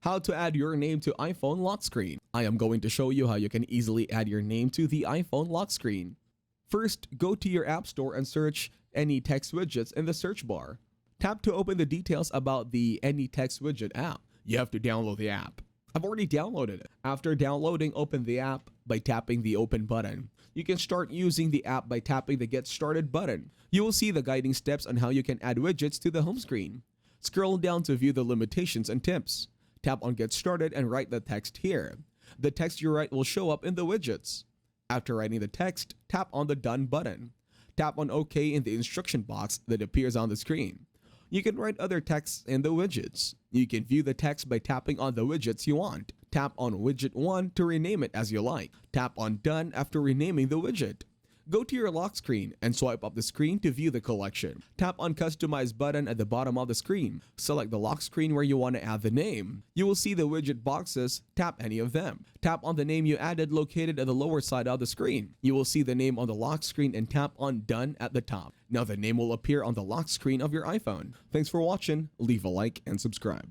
How to add your name to iPhone lock screen. I am going to show you how you can easily add your name to the iPhone lock screen. First, go to your App Store and search Any Text Widgets in the search bar. Tap to open the details about the Any Text Widget app. You have to download the app. I've already downloaded it. After downloading, open the app by tapping the Open button. You can start using the app by tapping the Get Started button. You will see the guiding steps on how you can add widgets to the home screen. Scroll down to view the limitations and tips. Tap on Get Started and write the text here. The text you write will show up in the widgets. After writing the text, tap on the Done button. Tap on OK in the instruction box that appears on the screen. You can write other texts in the widgets. You can view the text by tapping on the widgets you want. Tap on Widget 1 to rename it as you like. Tap on Done after renaming the widget. Go to your lock screen and swipe up the screen to view the collection. Tap on Customize button at the bottom of the screen. Select the lock screen where you want to add the name. You will see the widget boxes. Tap any of them. Tap on the name you added located at the lower side of the screen. You will see the name on the lock screen and tap on Done at the top. Now the name will appear on the lock screen of your iPhone. Thanks for watching. Leave a like and subscribe.